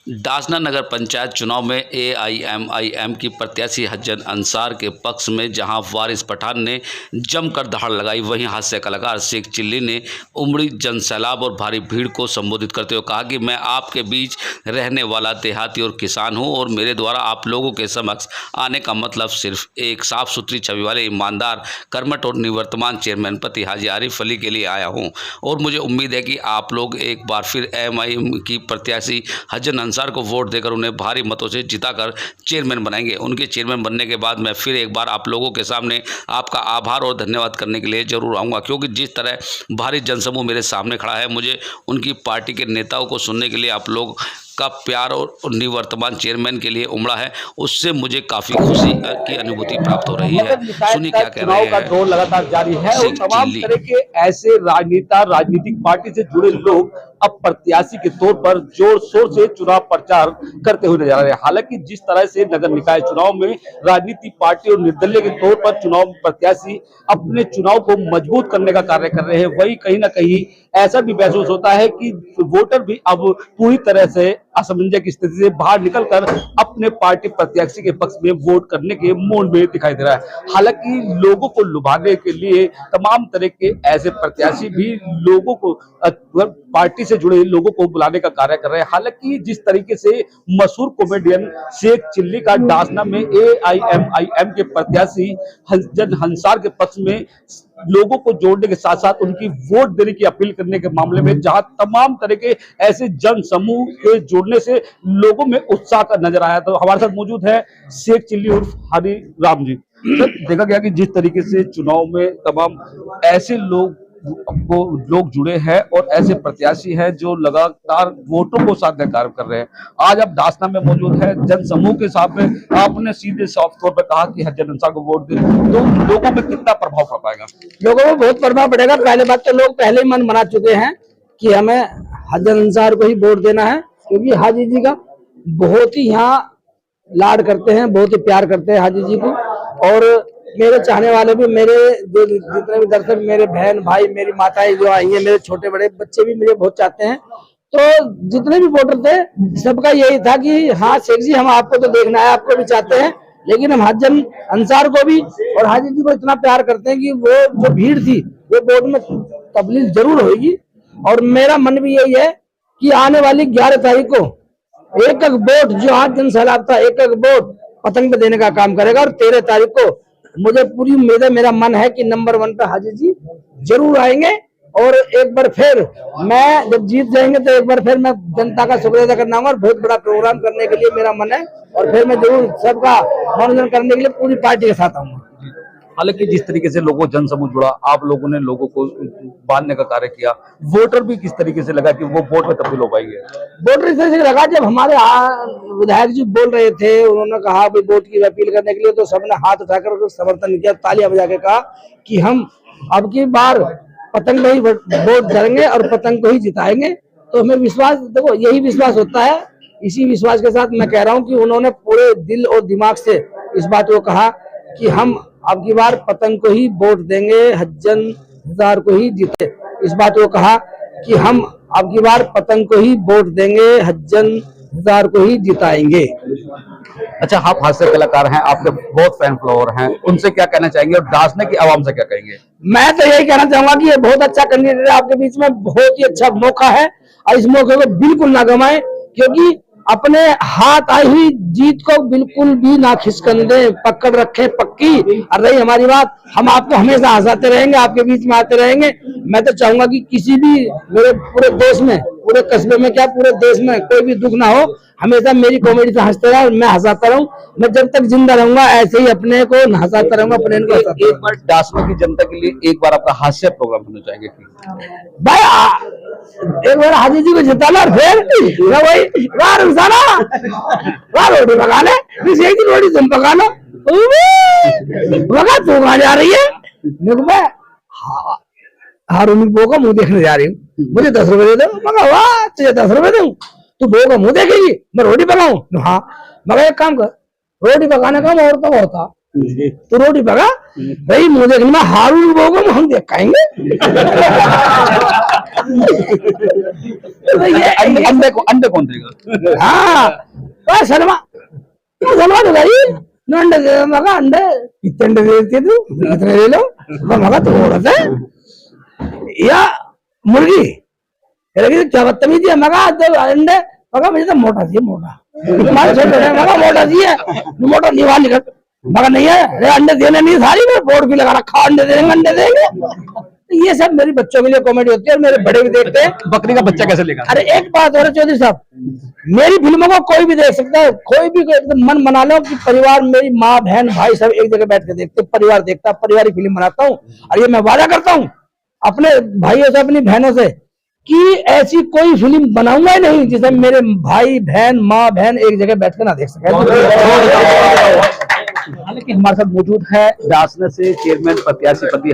डासना नगर पंचायत चुनाव में एआईएमआईएम की प्रत्याशी हज्जन अंसार के पक्ष में जहां वारिस पठान ने जमकर दहाड़ लगाई, वहीं हास्य कलाकार शेख चिल्ली ने उमड़ी जनसैलाब और भारी भीड़ को संबोधित करते हुए कहा कि मैं आपके बीच रहने वाला देहाती और किसान हूं और मेरे द्वारा आप लोगों के समक्ष आने का मतलब सिर्फ एक साफ सुथरी छवि वाले ईमानदार कर्मठ और निवर्तमान चेयरमैन पति हाजी आरिफ अली के लिए आया हूं और मुझे उम्मीद है कि आप लोग एक बार फिर एमआईएम की प्रत्याशी हज्जन अंसार को वोट देकर उन्हें भारी मतों से जिताकर चेयरमैन बनाएंगे। उनके चेयरमैन बनने के बाद मैं फिर एक बार आप लोगों के सामने आपका आभार और धन्यवाद करने के लिए जरूर आऊँगा, क्योंकि जिस तरह भारी जनसमूह मेरे सामने खड़ा है, मुझे उनकी पार्टी के नेताओं को सुनने के लिए आप लोग का प्यार और निवर्तमान चेयरमैन के लिए उमड़ा है, उससे मुझे काफी खुशी की अनुभूति प्राप्त हो रही है। सुनिए क्या कह रहे हैं। का दौर लगातार जारी है और तमाम तरह के ऐसे राजनीतिक पार्टी से जुड़े लोग अब प्रत्याशी के तौर पर जोर शोर से चुनाव प्रचार करते हुए नजर आ रहे हैं। हालांकि जिस तरह से नगर निकाय चुनाव में राजनीतिक पार्टी और निर्दलीय के तौर पर चुनाव प्रत्याशी अपने चुनाव को मजबूत करने का कार्य कर रहे हैं, वही कहीं ना कहीं ऐसा भी महसूस होता है कि वोटर भी अब पूरी तरह से असमंजस की स्थिति से बाहर निकलकर अपने पार्टी प्रत्याशी के पक्ष में वोट करने के मूड में दिखाई दे रहा है। हालांकि लोगों को लुभाने के लिए तमाम तरह के ऐसे प्रत्याशी भी लोगों को पार्टी से जुड़े लोगों को बुलाने का कार्य कर रहे हैं। हालांकि जिस तरीके से मशहूर कॉमेडियन शेख चिल्ली का डासना में एआईएमआईएम के प्रत्याशी हज्जन अंसार के पक्ष में लोगों को जोड़ने के साथ साथ उनकी वोट देने की अपील करने के मामले में जहां तमाम तरह के ऐसे जन समूह के जोड़ने से लोगों में उत्साह का नजर आया। तो हमारे साथ मौजूद है शेख चिल्ली उर्फ हरी राम जी। तो देखा गया कि जिस तरीके से चुनाव में तमाम ऐसे लोग जुड़े हैं और ऐसे प्रत्याशी हैं जो लगातार वोटों को साधने का कार्य कर रहे हैं। आज आप दासना में मौजूद है, जन समूह के सामने आपने सीधे साफ तौर पर कहा कि हज्जन अंसार को वोट दें, तो लोगों में कितना प्रभाव पड़ पाएगा? लोगों में बहुत प्रभाव पड़ेगा। पहले बात तो लोग पहले ही मन बना चुके हैं कि हमें हज्जन अंसार को ही वोट देना है, क्योंकि हाजी जी का बहुत ही यहाँ लाड करते हैं, बहुत ही प्यार करते हैं हाजी जी को। और मेरे चाहने वाले भी, मेरे जो जितने भी दर्शक, मेरे बहन भाई, मेरी माताएं जो आई हैं, मेरे छोटे बड़े बच्चे भी मुझे बहुत चाहते हैं। तो जितने भी वोटर थे सबका यही था कि हाँ शेख जी, हम आपको तो देखना है, आपको भी चाहते हैं, लेकिन हम हज्जन अंसार को भी और हाजी जी को इतना प्यार करते हैं कि वो जो भीड़ थी वो वोट में तब्दील जरूर होगी। और मेरा मन भी यही है कि आने वाली 11 तारीख को एक एक वोट, जो आज जनसैलाब था, एक एक वोट पतंग पे देने का काम करेगा। और 13 तारीख को मुझे पूरी उम्मीद है, मेरा मन है कि नंबर 1 पे हाजी जी जरूर आएंगे। और एक बार फिर मैं जब जीत जाएंगे तो एक बार फिर मैं जनता का शुक्रिया अदा करना और बहुत बड़ा प्रोग्राम करने के लिए मेरा मन है। और फिर मैं जरूर सबका मनोरंजन करने के लिए पूरी पार्टी के साथ आऊंगा। हालांकि जिस तरीके से लोगों जन समूह जुड़ा, आप लोगों ने लोगों को बांधने का कार्य किया, वोटर भी किस तरीके से लगा कि वो वोट में तब्दील हो पाएंगे? वोटर इस तरह से लगा, जब हमारे विधायक जी बोल रहे थे, उन्होंने कहा भाई वोट की अपील करने के लिए, तो सबने हाथ उठाकर समर्थन किया, तालियां बजा के कहा कि हम अब की बार पतंग में ही वोट करेंगे और पतंग को ही जिताएंगे। तो हमें विश्वास, देखो यही विश्वास होता है। इसी विश्वास के साथ मैं कह रहा हूँ कि उन्होंने पूरे दिल और दिमाग से इस बात को कहा कि हम अब की बार पतंग को ही वोट देंगे, हज्जन अंसार को ही जीते। इस बात को कहा कि हम अब की बार पतंग को ही वोट देंगे, हज्जन अंसार को ही जिताएंगे। अच्छा, आप हास्य कलाकार हैं, आपके बहुत फैन फॉलोअर हैं, उनसे क्या कहना चाहेंगे और दासने की आवाम से क्या कहेंगे? मैं तो यही कहना चाहूंगा कि ये बहुत अच्छा कैंडिडेट है आपके बीच में, बहुत ही अच्छा मौका है और इस मौके को बिल्कुल ना गंवाएं, क्योंकि अपने हाथ आई हुई जीत को बिल्कुल भी ना खिसकन दे, पकड़ रखे पक्की। और रही हमारी बात, हम आपको हमेशा हंसाते रहेंगे, आपके बीच में आते रहेंगे। मैं तो चाहूंगा कि किसी भी मेरे पूरे देश में, पूरे कस्बे में क्या पूरे देश में कोई भी दुख ना हो, हमेशा मेरी कॉमेडी से हंसते रहो, मैं हंसाता रहूं। मैं जब तक जिंदा रहूंगा ऐसे ही अपने को हंसाता रहूंगा, अपने को। एक बार डासना की जनता के लिए एक बार आपका हास्य प्रोग्राम होना चाहेंगे भाई? एक बार हाजी जी को जिताना और फिर वही रोटी पका ले, एक दिन रोटी तुम पका लो, तू कहाँ जा रही है? हारून बो का मुंह देखने जा रही हूँ, मुझे 10 रुपए दे दो। मगर वाह, तुझे 10 रुपए दूं, तू बो का मुंह देखेगी, मैं रोटी पकाऊं? हाँ। मगर एक काम कर, रोटी पकाने का और तो होता, तू रोटी पका, रही मुंह देखने में हारून बो को हम देख पाएंगे। तो ये अंडे कौन देगा? हाँ तो सलमान तो भाई अंडे दे, मगा अंडे कितने अंडे देती तू, कितने ले लो, मगा तो औरत है या मुर्गी, क्या बदतमीजी है, मगा अंडे, मगा मुझे तो मोटा चाहिए, मोटा मगा मोटा चाहिए, मोटा निभा निकल, मगर नहीं है, अरे अंडे देने नहीं, सारी में बोर्ड भी लगा रखा, अंडे देंगे अंडे देंगे। ये सब मेरी बच्चों के लिए कॉमेडी होती है और मेरे बड़े भी देखते हैं। बकरी का बच्चा कैसे लेगा? अरे एक बात हो रही चौधरी साहब, मेरी फिल्मों को कोई भी देख सकता है, कोई भी एकदम मन बना लो कि परिवार, मेरी माँ बहन भाई सब एक जगह बैठ के देखते, परिवार देखता, परिवारिक फिल्म बनाता हूँ। और ये मैं वादा करता हूँ अपने भाइयों से, अपनी बहनों से, कि ऐसी कोई फिल्म बनाऊंगा ही नहीं जिसे मेरे भाई बहन, माँ बहन एक जगह बैठ कर ना देख सके। हालांकि हमारे साथ मौजूद है रासना से चेयरमैन प्रत्याशी पति